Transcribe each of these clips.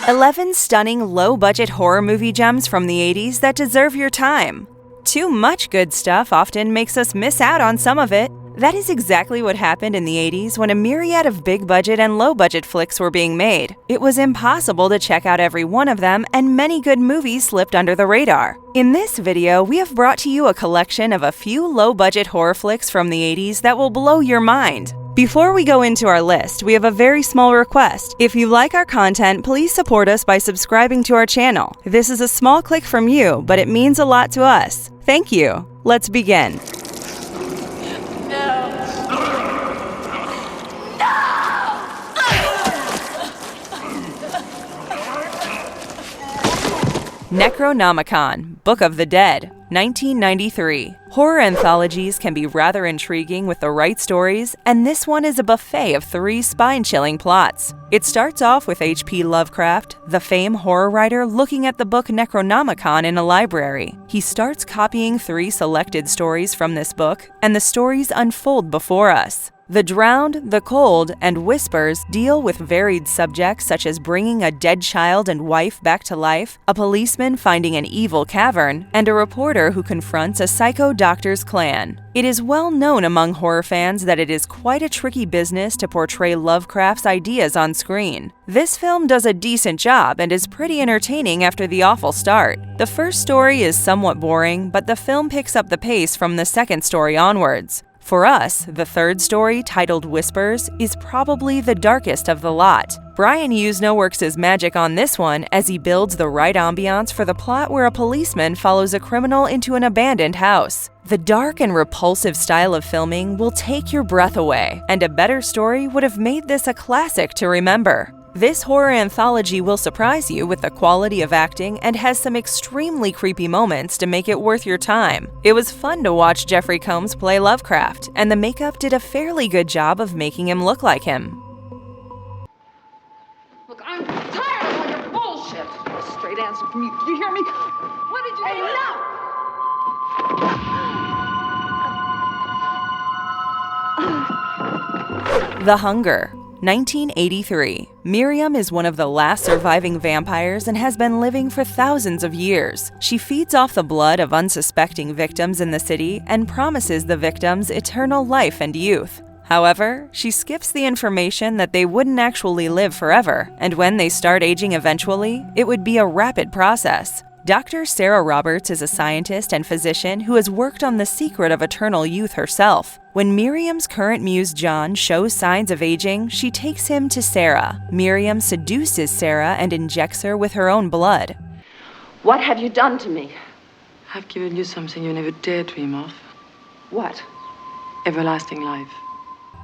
"11 stunning low-budget horror movie gems from the 80s that deserve your time." Too much good stuff often makes us miss out on some of it. That is exactly what happened in the 80s when a myriad of big-budget and low-budget flicks were being made. It was impossible to check out every one of them, and many good movies slipped under the radar. In this video, we have brought to you a collection of a few low-budget horror flicks from the 80s that will blow your mind. Before we go into our list, we have a very small request. If you like our content, please support us by subscribing to our channel. This is a small click from you, but it means a lot to us. Thank you. Let's begin. NECRONOMICONE, Book of the Dead, 1993. Horror anthologies can be rather intriguing with the right stories, and this one is a buffet of 3 spine-chilling plots. It starts off with H.P. Lovecraft, the famed horror writer, looking at the book Necronomicon in a library. He starts copying 3 selected stories from this book, and the stories unfold before us. The Drowned, The Cold, and Whispers deal with varied subjects such as bringing a dead child and wife back to life, a policeman finding an evil cavern, and a reporter who confronts a psycho doctor's clan. It is well known among horror fans that it is quite a tricky business to portray Lovecraft's ideas on screen. This film does a decent job and is pretty entertaining after the awful start. The first story is somewhat boring, but the film picks up the pace from the second story onwards. For us, the third story, titled Whispers, is probably the darkest of the lot. Brian Usna works his magic on this one as he builds the right ambiance for the plot where a policeman follows a criminal into an abandoned house. The dark and repulsive style of filming will take your breath away, and a better story would have made this a classic to remember. This horror anthology will surprise you with the quality of acting and has some extremely creepy moments to make it worth your time. It was fun to watch Jeffrey Combs play Lovecraft, and the makeup did a fairly good job of making him look like him. Look, I'm tired of all your bullshit. A straight answer from you. Do you hear me? What did you do? Enough! The Hunger, 1983. Miriam is one of the last surviving vampires and has been living for thousands of years. She feeds off the blood of unsuspecting victims in the city and promises the victims eternal life and youth. However, she skips the information that they wouldn't actually live forever, and when they start aging eventually, it would be a rapid process. Dr. Sarah Roberts is a scientist and physician who has worked on the secret of eternal youth herself. When Miriam's current muse John shows signs of aging, she takes him to Sarah. Miriam seduces Sarah and injects her with her own blood. What have you done to me? I've given you something you never dared dream of. What? Everlasting life.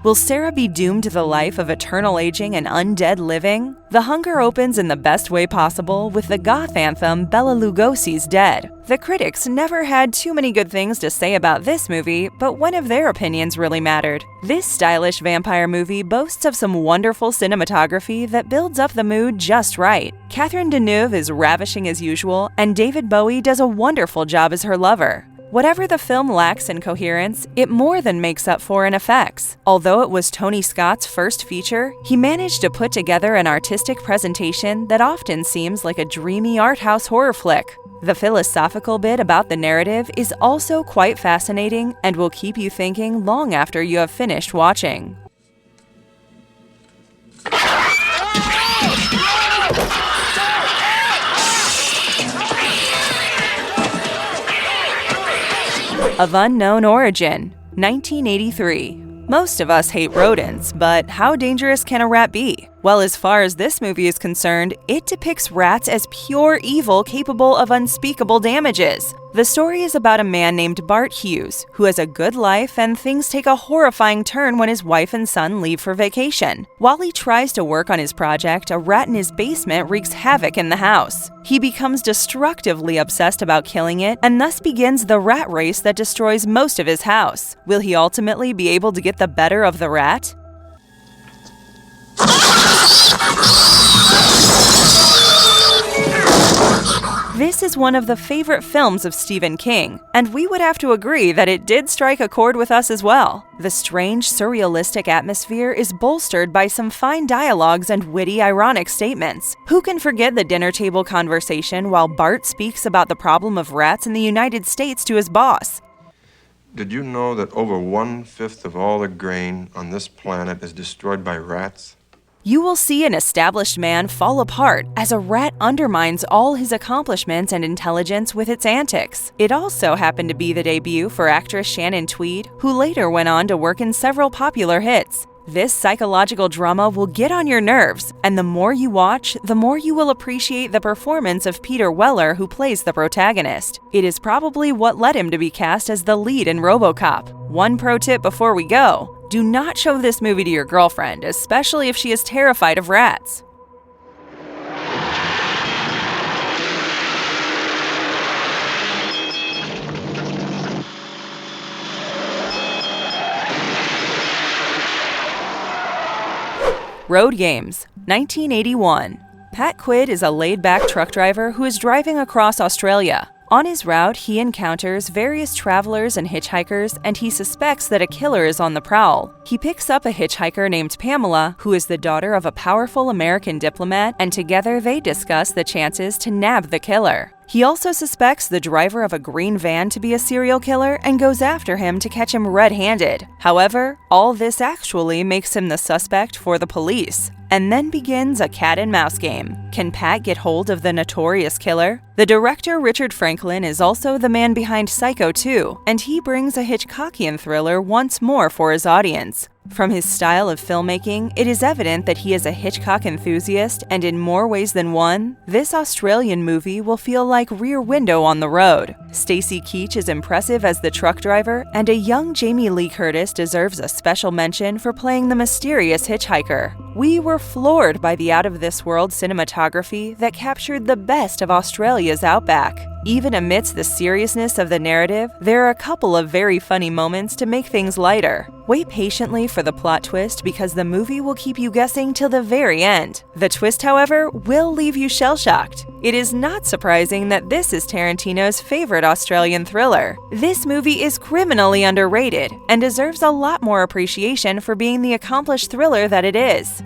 Will Sarah be doomed to the life of eternal aging and undead living? The Hunger opens in the best way possible with the goth anthem Bela Lugosi's Dead. The critics never had too many good things to say about this movie, but when have their opinions really mattered? This stylish vampire movie boasts of some wonderful cinematography that builds up the mood just right. Catherine Deneuve is ravishing as usual, and David Bowie does a wonderful job as her lover. Whatever the film lacks in coherence, it more than makes up for in effects. Although it was Tony Scott's first feature, he managed to put together an artistic presentation that often seems like a dreamy art house horror flick. The philosophical bit about the narrative is also quite fascinating and will keep you thinking long after you have finished watching. Of Unknown Origin, 1983. Most of us hate rodents, but how dangerous can a rat be? Well, as far as this movie is concerned, it depicts rats as pure evil capable of unspeakable damages. The story is about a man named Bart Hughes, who has a good life, and things take a horrifying turn when his wife and son leave for vacation. While he tries to work on his project, a rat in his basement wreaks havoc in the house. He becomes destructively obsessed about killing it, and thus begins the rat race that destroys most of his house. Will he ultimately be able to get the better of the rat? This is one of the favorite films of Stephen King, and we would have to agree that it did strike a chord with us as well. The strange, surrealistic atmosphere is bolstered by some fine dialogues and witty, ironic statements. Who can forget the dinner table conversation while Bart speaks about the problem of rats in the United States to his boss? Did you know that over 1/5 of all the grain on this planet is destroyed by rats? You will see an established man fall apart as a rat undermines all his accomplishments and intelligence with its antics. It also happened to be the debut for actress Shannon Tweed, who later went on to work in several popular hits. This psychological drama will get on your nerves, and the more you watch, the more you will appreciate the performance of Peter Weller, who plays the protagonist. It is probably what led him to be cast as the lead in RoboCop. One pro tip before we go: do not show this movie to your girlfriend, especially if she is terrified of rats. Road Games, 1981. Pat Quid is a laid-back truck driver who is driving across Australia. On his route, he encounters various travelers and hitchhikers, and he suspects that a killer is on the prowl. He picks up a hitchhiker named Pamela, who is the daughter of a powerful American diplomat, and together they discuss the chances to nab the killer. He also suspects the driver of a green van to be a serial killer and goes after him to catch him red-handed. However, all this actually makes him the suspect for the police. And then begins a cat-and-mouse game. Can Pat get hold of the notorious killer? The director Richard Franklin is also the man behind Psycho 2, and he brings a Hitchcockian thriller once more for his audience. From his style of filmmaking, it is evident that he is a Hitchcock enthusiast, and in more ways than one, this Australian movie will feel like Rear Window on the road. Stacy Keach is impressive as the truck driver, and a young Jamie Lee Curtis deserves a special mention for playing the mysterious hitchhiker. We were floored by the out-of-this-world cinematography that captured the best of Australia's outback. Even amidst the seriousness of the narrative, there are a couple of very funny moments to make things lighter. Wait patiently for the plot twist because the movie will keep you guessing till the very end. The twist, however, will leave you shell-shocked. It is not surprising that this is Tarantino's favorite Australian thriller. This movie is criminally underrated and deserves a lot more appreciation for being the accomplished thriller that it is.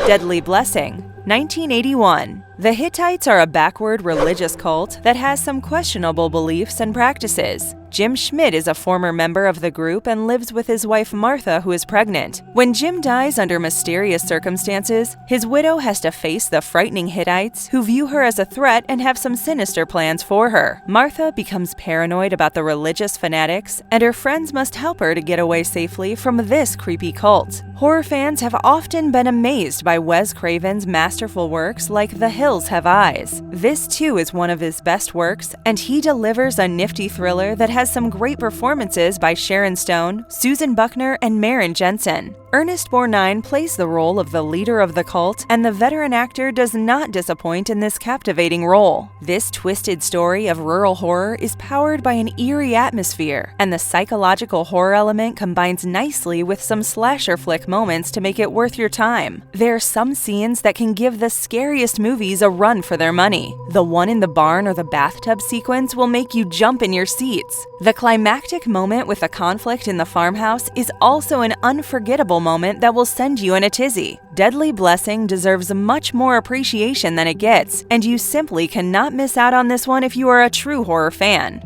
Deadly Blessing, 1981. The Hittites are a backward religious cult that has some questionable beliefs and practices. Jim Schmidt is a former member of the group and lives with his wife Martha, who is pregnant. When Jim dies under mysterious circumstances, his widow has to face the frightening Hittites, who view her as a threat and have some sinister plans for her. Martha becomes paranoid about the religious fanatics, and her friends must help her to get away safely from this creepy cult. Horror fans have often been amazed by Wes Craven's masterful works like The Hills Have Eyes. This too is one of his best works, and he delivers a nifty thriller that has some great performances by Sharon Stone, Susan Buckner, and Maren Jensen. Ernest Borgnine plays the role of the leader of the cult, and the veteran actor does not disappoint in this captivating role. This twisted story of rural horror is powered by an eerie atmosphere, and the psychological horror element combines nicely with some slasher flick moments to make it worth your time. There are some scenes that can give the scariest movies a run for their money. The one in the barn or the bathtub sequence will make you jump in your seats. The climactic moment with the conflict in the farmhouse is also an unforgettable moment that will send you in a tizzy. Deadly Blessing deserves much more appreciation than it gets, and you simply cannot miss out on this one if you are a true horror fan.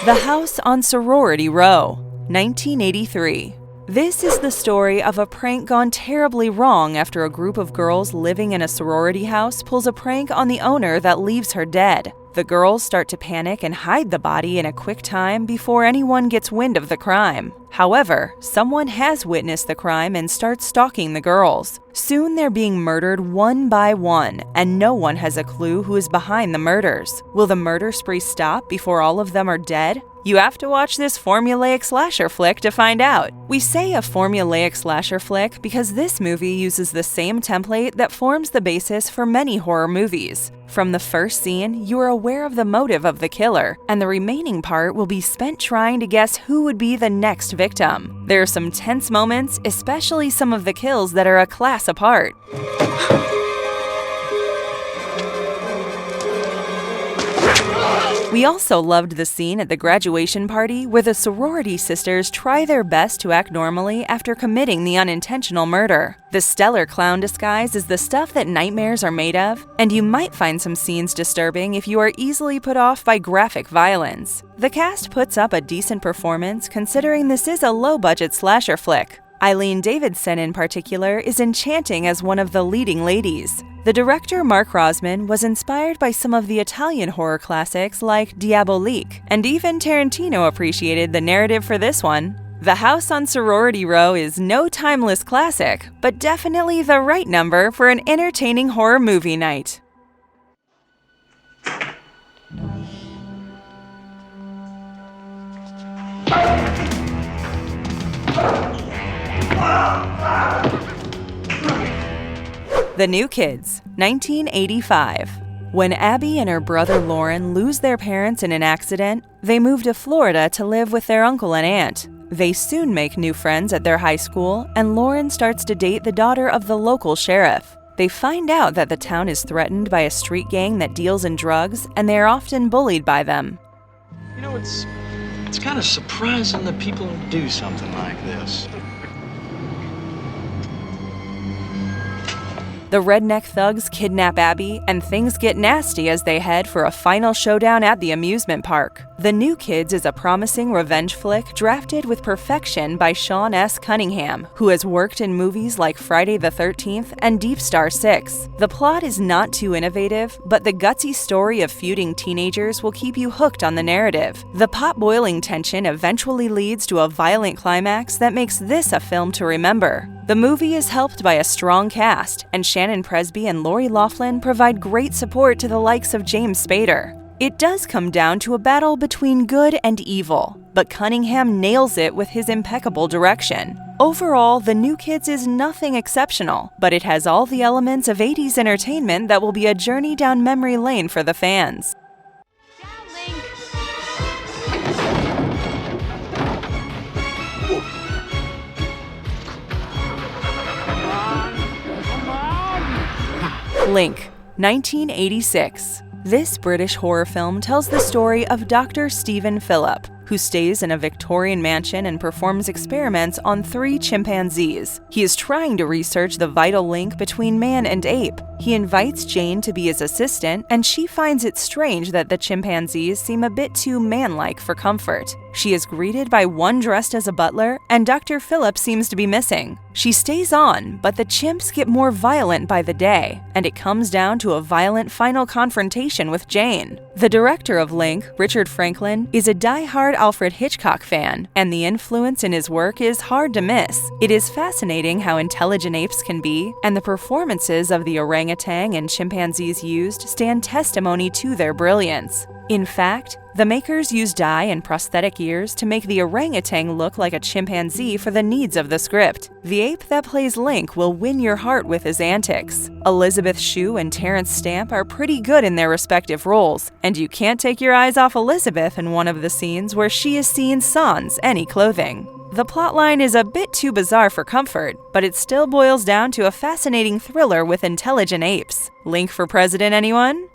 The House on Sorority Row, 1983. This is the story of a prank gone terribly wrong after a group of girls living in a sorority house pulls a prank on the owner that leaves her dead. The girls start to panic and hide the body in a quick time before anyone gets wind of the crime. However, someone has witnessed the crime and starts stalking the girls. Soon they're being murdered one by one, and no one has a clue who is behind the murders. Will the murder spree stop before all of them are dead? You have to watch this formulaic slasher flick to find out. We say a formulaic slasher flick because this movie uses the same template that forms the basis for many horror movies. From the first scene, you are aware of the motive of the killer, and the remaining part will be spent trying to guess who would be the next victim. There are some tense moments, especially some of the kills that are a class apart. We also loved the scene at the graduation party where the sorority sisters try their best to act normally after committing the unintentional murder. The stellar clown disguise is the stuff that nightmares are made of, and you might find some scenes disturbing if you are easily put off by graphic violence. The cast puts up a decent performance considering this is a low-budget slasher flick. Eileen Davidson, in particular, is enchanting as one of the leading ladies. The director, Mark Rosman, was inspired by some of the Italian horror classics like Diabolique, and even Tarantino appreciated the narrative for this one. The House on Sorority Row is no timeless classic, but definitely the right number for an entertaining horror movie night. The New Kids, 1985. When Abby and her brother Lauren lose their parents in an accident, they move to Florida to live with their uncle and aunt. They soon make new friends at their high school, and Lauren starts to date the daughter of the local sheriff. They find out that the town is threatened by a street gang that deals in drugs, and they are often bullied by them. You know, it's kind of surprising that people do something like this. The redneck thugs kidnap Abby, and things get nasty as they head for a final showdown at the amusement park. The New Kids is a promising revenge flick drafted with perfection by Sean S. Cunningham, who has worked in movies like Friday the 13th and Deep Star 6. The plot is not too innovative, but the gutsy story of feuding teenagers will keep you hooked on the narrative. The pot-boiling tension eventually leads to a violent climax that makes this a film to remember. The movie is helped by a strong cast, and Shannon Presby and Lori Loughlin provide great support to the likes of James Spader. It does come down to a battle between good and evil, but Cunningham nails it with his impeccable direction. Overall, The New Kids is nothing exceptional, but it has all the elements of 80s entertainment that will be a journey down memory lane for the fans. Link, 1986. This British horror film tells the story of Dr. Stephen Phillip, who stays in a Victorian mansion and performs experiments on 3 chimpanzees. He is trying to research the vital link between man and ape. He invites Jane to be his assistant, and she finds it strange that the chimpanzees seem a bit too man-like for comfort. She is greeted by one dressed as a butler, and Dr. Phillip seems to be missing. She stays on, but the chimps get more violent by the day, and it comes down to a violent final confrontation with Jane. The director of Link, Richard Franklin, is a die-hard Alfred Hitchcock fan, and the influence in his work is hard to miss. It is fascinating how intelligent apes can be, and the performances of the orangutan and chimpanzees used stand testimony to their brilliance. In fact, the makers used dye and prosthetic ears to make the orangutan look like a chimpanzee for the needs of the script. The ape that plays Link will win your heart with his antics. Elizabeth Shue and Terrence Stamp are pretty good in their respective roles, and you can't take your eyes off Elizabeth in one of the scenes where she is seen sans any clothing. The plotline is a bit too bizarre for comfort, but it still boils down to a fascinating thriller with intelligent apes. Link for president, anyone?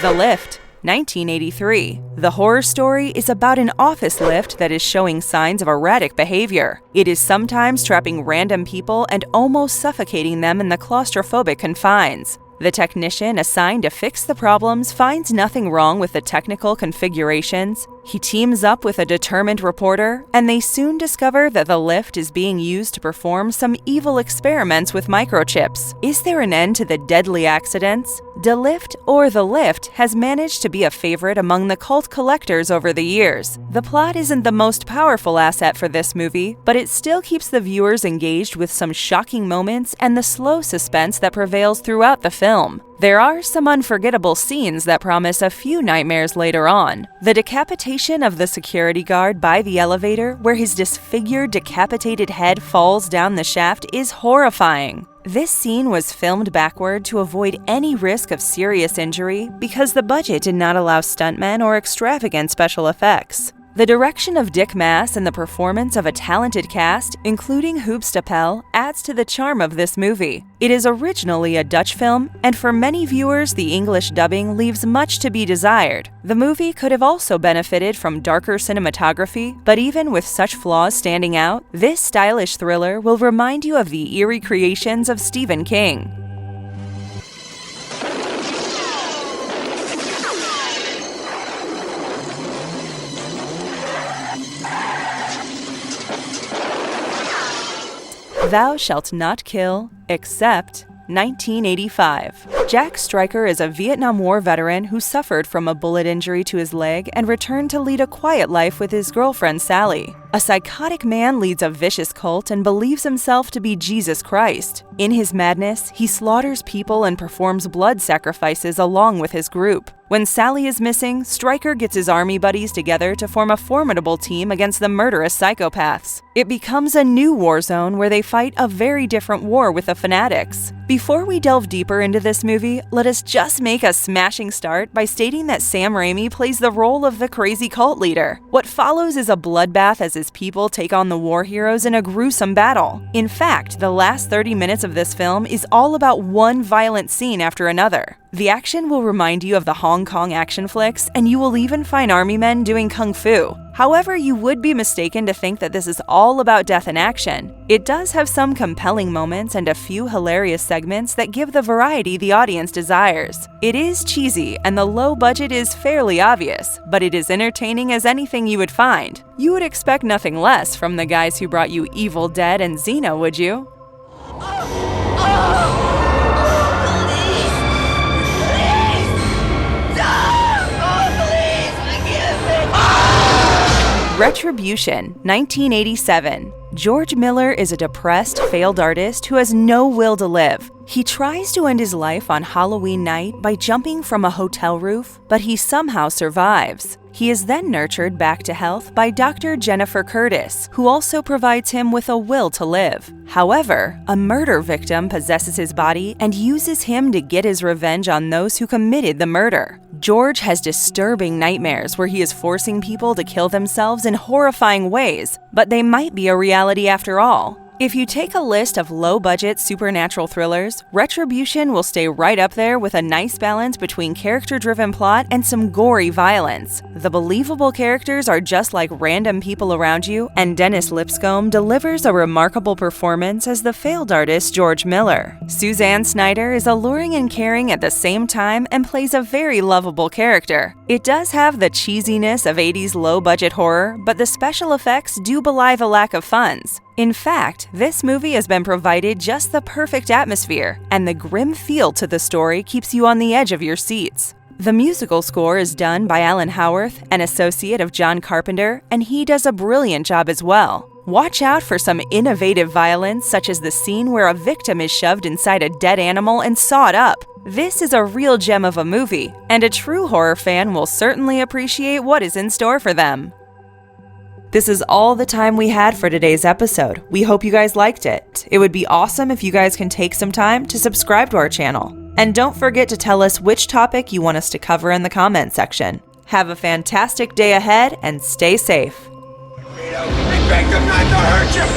The Lift, 1983. The horror story is about an office lift that is showing signs of erratic behavior. It is sometimes trapping random people and almost suffocating them in the claustrophobic confines. The technician assigned to fix the problems finds nothing wrong with the technical configurations, He teams up with a determined reporter, and they soon discover that the lift is being used to perform some evil experiments with microchips. Is there an end to the deadly accidents? The Lift, or The Lift, has managed to be a favorite among the cult collectors over the years. The plot isn't the most powerful asset for this movie, but it still keeps the viewers engaged with some shocking moments and the slow suspense that prevails throughout the film. There are some unforgettable scenes that promise a few nightmares later on. The decapitation of the security guard by the elevator, where his disfigured, decapitated head falls down the shaft, is horrifying. This scene was filmed backward to avoid any risk of serious injury because the budget did not allow stuntmen or extravagant special effects. The direction of Dick Maas and the performance of a talented cast, including Hoop Stapel, adds to the charm of this movie. It is originally a Dutch film, and for many viewers, the English dubbing leaves much to be desired. The movie could have also benefited from darker cinematography, but even with such flaws standing out, this stylish thriller will remind you of the eerie creations of Stephen King. Thou Shalt Not Kill, Except 1985. Jack Stryker is a Vietnam War veteran who suffered from a bullet injury to his leg and returned to lead a quiet life with his girlfriend Sally. A psychotic man leads a vicious cult and believes himself to be Jesus Christ. In his madness, he slaughters people and performs blood sacrifices along with his group. When Sally is missing, Stryker gets his army buddies together to form a formidable team against the murderous psychopaths. It becomes a new war zone where they fight a very different war with the fanatics. Before we delve deeper into this movie, let us just make a smashing start by stating that Sam Raimi plays the role of the crazy cult leader. What follows is a bloodbath as his people take on the war heroes in a gruesome battle. In fact, the last 30 minutes of this film is all about one violent scene after another. The action will remind you of the Hong Kong action flicks, and you will even find army men doing kung fu. However, you would be mistaken to think that this is all about death and action. It does have some compelling moments and a few hilarious segments that give the variety the audience desires. It is cheesy, and the low budget is fairly obvious, but it is entertaining as anything you would find. You would expect nothing less from the guys who brought you Evil Dead and Xena, would you? Retribution, 1987. George Miller is a depressed, failed artist who has no will to live. He tries to end his life on Halloween night by jumping from a hotel roof, but he somehow survives. He is then nurtured back to health by Dr. Jennifer Curtis, who also provides him with a will to live. However, a murder victim possesses his body and uses him to get his revenge on those who committed the murder. George has disturbing nightmares where he is forcing people to kill themselves in horrifying ways, but they might be a reality after all. If you take a list of low-budget supernatural thrillers, Retribution will stay right up there with a nice balance between character-driven plot and some gory violence. The believable characters are just like random people around you, and Dennis Lipscomb delivers a remarkable performance as the failed artist George Miller. Suzanne Snyder is alluring and caring at the same time and plays a very lovable character. It does have the cheesiness of 80s low-budget horror, but the special effects do belie the lack of funds. In fact, this movie has been provided just the perfect atmosphere, and the grim feel to the story keeps you on the edge of your seats. The musical score is done by Alan Howarth, an associate of John Carpenter, and he does a brilliant job as well. Watch out for some innovative violence, such as the scene where a victim is shoved inside a dead animal and sawed up. This is a real gem of a movie, and a true horror fan will certainly appreciate what is in store for them. This is all the time we had for today's episode. We hope you guys liked it. It would be awesome if you guys can take some time to subscribe to our channel. And don't forget to tell us which topic you want us to cover in the comment section. Have a fantastic day ahead and stay safe. Expect them not to hurt you!